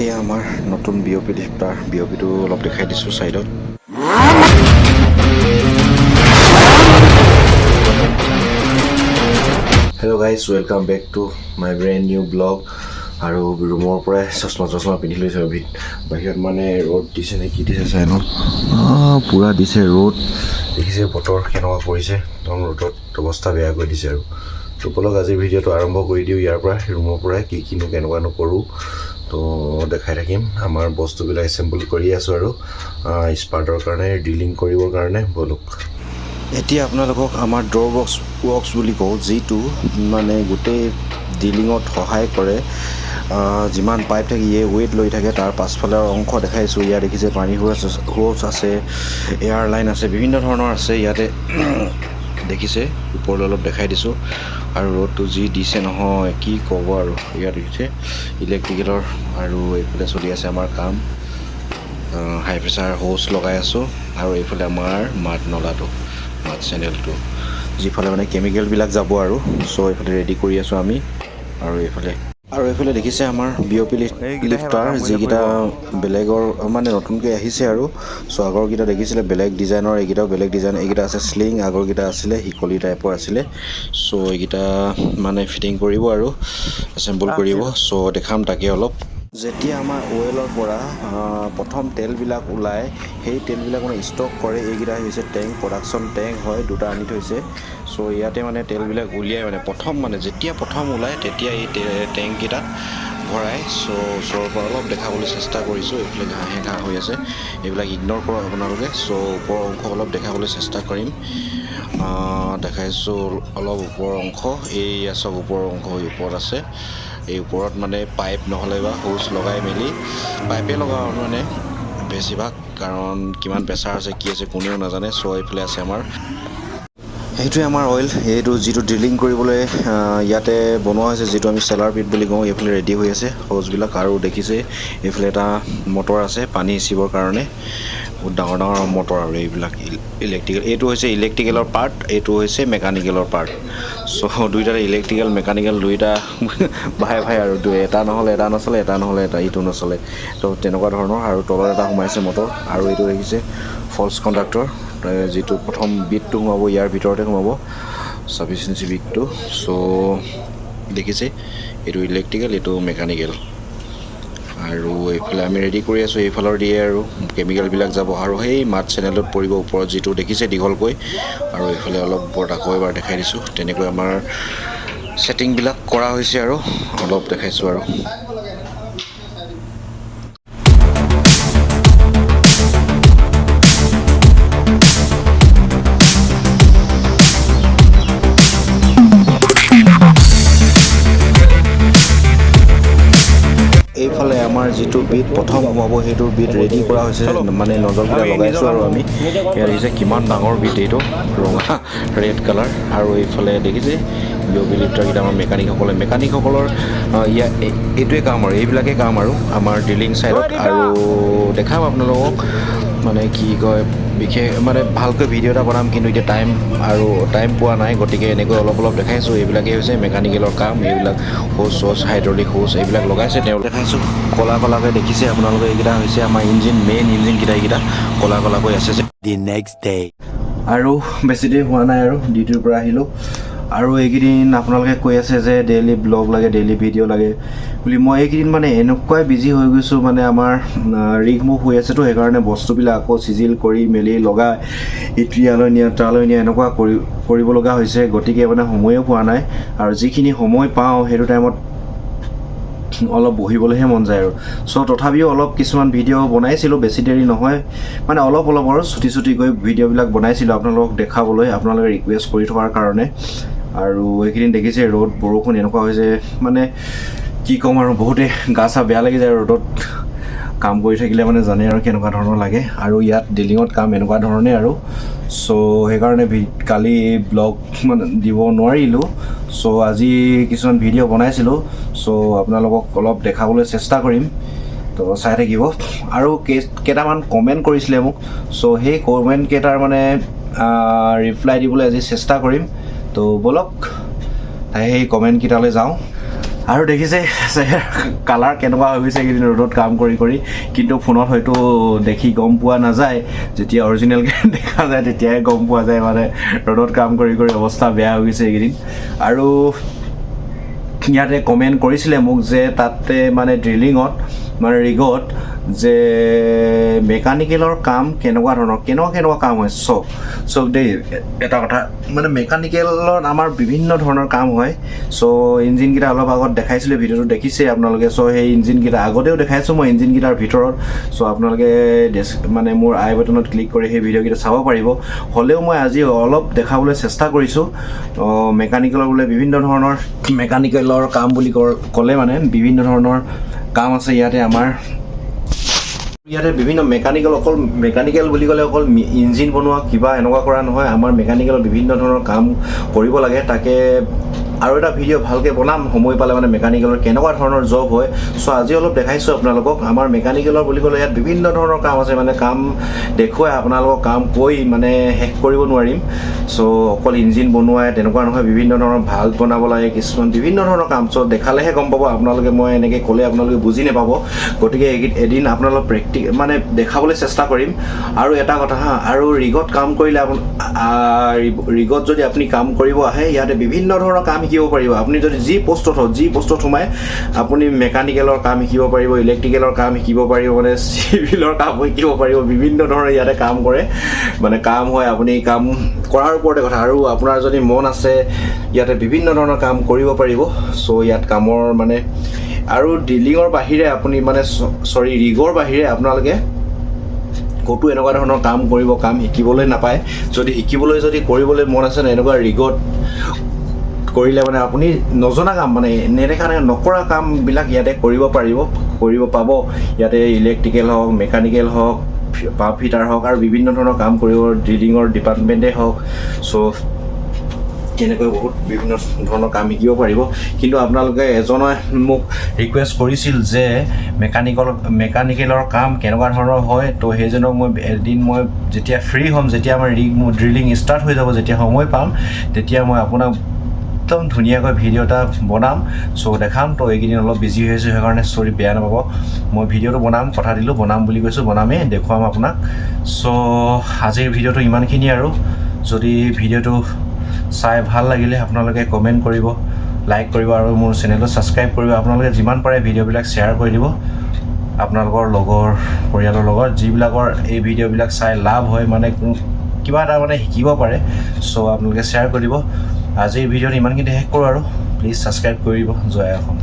এয়া আমাৰ নতুন বিঅপি লিফ্টাৰ বিঅপিটো অলপ দেখাই দিছোঁ সাইডত hello' guys welcome back to my brand new blog আৰু ৰুমৰ পৰাই চশমা পিন্ধি লৈছোঁ বাহিৰত মানে ৰ'দ দিছে নে কি দিছে চাই ন পূৰা দিছে ৰ'দ দেখিছে বতৰ কেনেকুৱা কৰিছে একদম ৰ'দত অৱস্থা বেয়া কৰি দিছে আৰু তো বলক আজিৰ ভিডিঅ'টো আৰম্ভ কৰি দিওঁ ইয়াৰ পৰা ৰুমৰ পৰাই কিনো কেনেকুৱানো কৰোঁ তো দেখাই থাকিম আমাৰ বস্তুবিলাক এছেম্বল কৰি আছোঁ আৰু স্পাৰ্টৰ কাৰণে ড্ৰিলিং কৰিবৰ কাৰণে বলক এতিয়া আপোনালোকক আমাৰ ড'ৰ ৱৰ্কছ বুলি কওঁ যিটো মানে গোটেই ড্ৰিলিঙত সহায় কৰে যিমান পাইপ থাকে ইয়ে ৱেইট লৈ থাকে তাৰ পাছফালৰ অংশ দেখাইছোঁ ইয়াত দেখিছে পানী হোচ আছে এয়াৰলাইন আছে বিভিন্ন ধৰণৰ আছে ইয়াতে দেখিছে ওপৰলৈ অলপ দেখাই দিছোঁ আৰু ৰ'দটো যি দিছে নহয় কি ক'ব আৰু ইয়াত দেখিছে ইলেক্ট্ৰিকেলৰ আৰু এইফালে চলি আছে আমাৰ কাম হাই প্ৰেছাৰ হোচ লগাই আছোঁ আৰু এইফালে আমাৰ মাড নলাটো মাড চেনেলটো যিফালে মানে কেমিকেলবিলাক যাব আৰু চ' এইফালে ৰেডি কৰি আছোঁ আমি আৰু এইফালে দেখিছে আমাৰ বিঅপি লিফ্টাৰ যিকেইটা বেলেগৰ মানে নতুনকৈ আহিছে আৰু চ' আগৰকেইটা দেখিছিলে বেলেগ ডিজাইনৰ এইকেইটাও বেলেগ ডিজাইন এইকেইটা আছে স্লিং আগৰকেইটা আছিলে শিকলি টাইপৰ আছিলে চ' এইকেইটা মানে ফিটিং কৰিব আৰু এছেম্বল কৰিব চ' দেখাম তাকে অলপ যেতিয়া আমাৰ অইলৰ পৰা প্ৰথম তেলবিলাক ওলায় সেই তেলবিলাক মানে ষ্টক কৰে এইকেইটা হৈছে টেংক প্ৰডাকশ্যন টেংক হয় দুটা আনি থৈছে চ' ইয়াতে মানে তেলবিলাক উলিয়াই মানে যেতিয়া প্ৰথম ওলায় তেতিয়া এই টেংককেইটাত ভৰাই চ' ওচৰৰ পৰা অলপ দেখাবলৈ চেষ্টা কৰিছোঁ এইফালে ঘাঁহ হৈ আছে এইবিলাক ইগন'ৰ কৰক আপোনালোকে চ' ওপৰৰ অংশ অলপ দেখাবলৈ চেষ্টা কৰিম দেখাইছোঁ অলপ ওপৰৰ অংশ এইয়া চব ওপৰৰ অংশ ওপৰত আছে এই ওপৰত মানে পাইপ নহ'লে বা হোচ লগাই মেলি পাইপে লগাওঁ মানে বেছিভাগ কাৰণ কিমান প্ৰেছাৰ আছে কি আছে কোনেও নাজানে চ' এইফালে আছে আমাৰ সেইটোৱে আমাৰ অইল এইটো যিটো ড্ৰিলিং কৰিবলৈ ইয়াতে বনোৱা হৈছে যিটো আমি চেলাৰ পিট বুলি কওঁ এইফালে ৰেডি হৈ আছে হোচবিলাক আৰু দেখিছে এইফালে এটা মটৰ আছে পানী সিঁচিবৰ কাৰণে বহুত ডাঙৰ মটৰ আৰু এইবিলাক ইলেক্ট্ৰিকেল এইটো হৈছে ইলেক্ট্ৰিকেলৰ পাৰ্ট এইটো হৈছে মেকানিকেলৰ পাৰ্ট চ' দুইটাতে ইলেক্ট্ৰিকেল মেকানিকেল দুইটা ভাই আৰু এটা নহ'লে এটা নচলে এটা নহ'লে এটা ইটো নচলে তো তেনেকুৱা ধৰণৰ আৰু তলত এটা সোমাইছে মটৰ আৰু এইটো দেখিছে ফল্ছ কণ্ডাক্টৰ যিটো প্ৰথম বিটটো সোমাব ইয়াৰ ভিতৰতে সোমাব চাফিচিয়েঞ্চি বিটটো চ' দেখিছে এইটো ইলেক্ট্ৰিকেল এইটো মেকানিকেল আৰু এইফালে আমি ৰেডি কৰি আছোঁ এইফালৰ দিয়ে আৰু কেমিকেলবিলাক যাব আৰু সেই মাড চেনেলত পৰিব ওপৰত যিটো দেখিছে দীঘলকৈ আৰু এইফালে অলপ ওপৰত আকৌ এবাৰ দেখাই দিছোঁ তেনেকৈ আমাৰ ছেটিংবিলাক কৰা হৈছে আৰু অলপ দেখাইছোঁ আৰু এইফালে আমাৰ যিটো বিট প্ৰথম সোমাব সেইটো বিট ৰেডি কৰা হৈছে মানে নজলকেইটা লগাইছোঁ আৰু আমি ইয়াত দেখিছে কিমান ডাঙৰ বিট এইটো ৰঙা ৰেড কালাৰ আৰু এইফালে দেখিছে বিঅপি লিফ্টাৰকেইটা আমাৰ মেকানিকসকলৰ এইটোৱে কাম আৰু এইবিলাকেই কাম আৰু আমাৰ ড্ৰিলিং ছাইডত আৰু দেখাম আপোনালোকক মানে কি কয় বিশেষ মানে ভালকৈ ভিডিঅ' এটা বনাম কিন্তু এতিয়া টাইম পোৱা নাই গতিকে এনেকৈ অলপ দেখাইছোঁ এইবিলাকেই হৈছে মেকানিকেলৰ কাম এইবিলাক হোচ হাইড্ৰলিক হোচ এইবিলাক লগাইছে তেওঁ দেখাইছোঁ ক'লাকৈ দেখিছে আপোনালোকে এইকেইটা হৈছে আমাৰ মেইন ইঞ্জিনকেইটা এইকেইটা ক'লাকৈ আছে যে নেক্সট ডে আৰু বেছি দেৰি হোৱা নাই আৰু ডিউটিৰ পৰা আহিলোঁ আৰু এইকেইদিন আপোনালোকে কৈ আছে যে ডেইলি ব্লগ লাগে ডেইলি ভিডিঅ' লাগে বুলি মই এইকেইদিন মানে এনেকুৱাই বিজি হৈ গৈছোঁ মানে আমাৰ ৰিগ মুভ হৈ আছেতো সেইকাৰণে বস্তুবিলাক আকৌ চিজিল কৰি মেলি লগাই ইয়ালৈ নিয়া তালৈ নিয়া এনেকুৱা কৰিব লগা হৈছে গতিকে মানে সময়ো পোৱা নাই আৰু যিখিনি সময় পাওঁ সেইটো টাইমত অলপ বহিবলৈহে মন যায় আৰু চ' তথাপিও অলপ কিছুমান ভিডিঅ' বনাইছিলোঁ বেছি দেৰি নহয় মানে অলপ আৰু ছুটি ভিডিঅ'বিলাক বনাইছিলোঁ আপোনালোকক দেখাবলৈ আপোনালোকে ৰিকুৱেষ্ট কৰি থকাৰ কাৰণে আৰু এইকেইদিন দেখিছে ৰ'দ বৰষুণ এনেকুৱা হৈছে মানে কি ক'ম আৰু বহুতে গা চা বেয়া লাগি যায় ৰ'দত কাম কৰি থাকিলে মানে জানে আৰু কেনেকুৱা ধৰণৰ লাগে আৰু ইয়াত ড্ৰিলিঙত কাম এনেকুৱা ধৰণে আৰু চ' সেইকাৰণে কালি ব্লগ মানে দিব নোৱাৰিলোঁ চ' আজি কিছুমান ভিডিঅ' বনাইছিলোঁ চ' আপোনালোকক অলপ দেখাবলৈ চেষ্টা কৰিম তো চাই থাকিব আৰু কেইটামান কমেণ্ট কৰিছিলে মোক চ' সেই কমেণ্টকেইটাৰ মানে ৰিপ্লাই দিবলৈ আজি চেষ্টা কৰিম তো বলক সেই কমেণ্টকেইটালৈ যাওঁ আৰু দেখিছে কালাৰ কেনেকুৱা হৈ গৈছে এইকেইদিন ৰ'দত কাম কৰি কৰি, কিন্তু ফোনত হয়তো দেখি গম পোৱা নাযায়, যেতিয়া অৰিজিনেলকৈ দেখা যায় তেতিয়াহে গম পোৱা যায় মানে ৰ'দত কাম কৰি কৰি অৱস্থা বেয়া হৈ গৈছে এইকেইদিন। আৰু ইয়াতে কমেণ্ট কৰিছিলে মোক যে তাতে মানে ড্ৰিলিঙত মানে ৰিগত যে মেকানিকেলৰ কাম কেনেকুৱা ধৰণৰ কেনেকুৱা কাম হয় চব দেই। এটা কথা মানে মেকানিকেলত আমাৰ বিভিন্ন ধৰণৰ কাম হয়। চ' ইঞ্জিনকেইটা অলপ আগত দেখাইছিলোঁ, ভিডিঅ'টো দেখিছে আপোনালোকে। চ' সেই ইঞ্জিনকেইটা আগতেও দেখাইছোঁ মই ইঞ্জিনকেইটাৰ ভিতৰত। চ' আপোনালোকে মানে মোৰ আই বাটনত ক্লিক কৰি সেই ভিডিঅ'কেইটা চাব পাৰিব। হ'লেও মই আজি অলপ দেখাবলৈ চেষ্টা কৰিছোঁ। মেকানিকেলৰ বোলে বিভিন্ন ধৰণৰ মেকানিকেলৰ কাম বুলি ক'লে মানে বিভিন্ন ধৰণৰ কাম আছে ইয়াতে আমাৰ। ইয়াতে বিভিন্ন অকল মেকানিকেল বুলি ক'লে অকল ইঞ্জিন বনোৱা কিবা এনেকুৱা কৰা নহয়, আমাৰ মেকানিকেলৰ বিভিন্ন ধৰণৰ কাম কৰিব লাগে। তাকে আৰু এটা ভিডিঅ' ভালকৈ বনাম সময় পালে, মানে মেকানিকেলৰ কেনেকুৱা ধৰণৰ জব হয়। চ' আজি অলপ দেখাইছোঁ আপোনালোকক। আমাৰ মেকানিকেলৰ বুলি ক'লে ইয়াত বিভিন্ন ধৰণৰ কাম আছে, মানে কাম দেখুৱাই আপোনালোকক কাম কৈ মানে শেষ কৰিব নোৱাৰিম। চ' অকল ইঞ্জিন বনোৱাই তেনেকুৱা নহয়, বিভিন্ন ধৰণৰ ভাল্ভ বনাব লাগে, কিছুমান বিভিন্ন ধৰণৰ কাম। চ' দেখালেহে গম পাব আপোনালোকে, মই এনেকৈ ক'লে আপোনালোকে বুজি নাপাব। গতিকে এদিন আপোনালোক মানে দেখাবলৈ চেষ্টা কৰিম। আৰু এটা কথা আৰু ৰিগত কাম কৰিলে ৰিগত যদি আপুনি কাম কৰিব আহে, ইয়াতে বিভিন্ন ধৰণৰ কাম শিকিব পাৰিব। আপুনি যদি যি পোষ্টত সোমাই আপুনি মেকানিকেলৰ কাম শিকিব পাৰিব, ইলেক্ট্ৰিকেলৰ কাম শিকিব পাৰিব, মানে চিভিলৰ কাম শিকিব পাৰিব। বিভিন্ন ধৰণৰ ইয়াতে কাম কৰে, মানে কাম হয়। আপুনি কাম কৰাৰ ওপৰতে কথা। আৰু আপোনাৰ যদি মন আছে ইয়াতে বিভিন্ন ধৰণৰ কাম কৰিব পাৰিব। চ' ইয়াত কামৰ মানে আৰু ড্ৰিলিঙৰ বাহিৰে আপুনি মানে ৰিগৰ বাহিৰে আপোনালোকে ক'তো এনেকুৱা ধৰণৰ কাম শিকিবলৈ নাপায়। যদি কৰিবলৈ মন আছে এনেকুৱা ৰিগত কৰিলে মানে আপুনি নজনা কাম মানে নকৰা কামবিলাক ইয়াতে কৰিব পাব। ইয়াতে ইলেক্ট্ৰিকেল হওক, মেকানিকেল হওক, পাম্প ফিটাৰ হওক আৰু বিভিন্ন ধৰণৰ কাম কৰিব, ড্ৰিলিঙৰ ডিপাৰ্টমেণ্টে হওক। চ' তেনেকৈ বহুত বিভিন্ন ধৰণৰ কাম শিকিব পাৰিব। কিন্তু আপোনালোকে এজনে মোক ৰিকুৱেষ্ট কৰিছিল যে মেকানিকেলৰ কাম কেনেকুৱা ধৰণৰ হয়। তো সেইজনক এদিন মই যেতিয়া ফ্ৰী হ'ম, যেতিয়া আমাৰ ড্ৰিলিং ষ্টাৰ্ট হৈ যাব, যেতিয়া সময় পাম, তেতিয়া মই আপোনাক একদম ধুনীয়াকৈ ভিডিঅ' এটা বনাম। চ' দেখাম। তো এইকেইদিন অলপ বিজি হৈ আছোঁ, সেইকাৰণে চৰি বেয়া নাপাব। মই ভিডিঅ'টো বনাম, কথা দিলোঁ বনাম বুলি কৈছোঁ, বনামেই, দেখুৱাম আপোনাক। চ' আজিৰ ভিডিঅ'টো ইমানখিনি। আৰু যদি ভিডিঅ'টো চাই ভাল লাগিলে আপোনালোকে কমেণ্ট কৰিব, লাইক কৰিব আৰু মোৰ চেনেলটো ছাবস্ক্ৰাইব কৰিব। আপোনালোকে যিমান পাৰে ভিডিঅ'বিলাক শ্বেয়াৰ কৰি দিব আপোনালোকৰ পৰিয়ালৰ লগত, যিবিলাকৰ এই ভিডিঅ'বিলাক চাই লাভ হয়, মানে কিবা এটা মানে শিকিব পাৰে। চ' আপোনালোকে শ্বেয়াৰ কৰি দিব। আজিৰ ভিডিঅ'টো ইমানখিনি শেষ কৰোঁ আৰু প্লিজ ছাবস্ক্ৰাইব কৰি দিব। জয় অসম।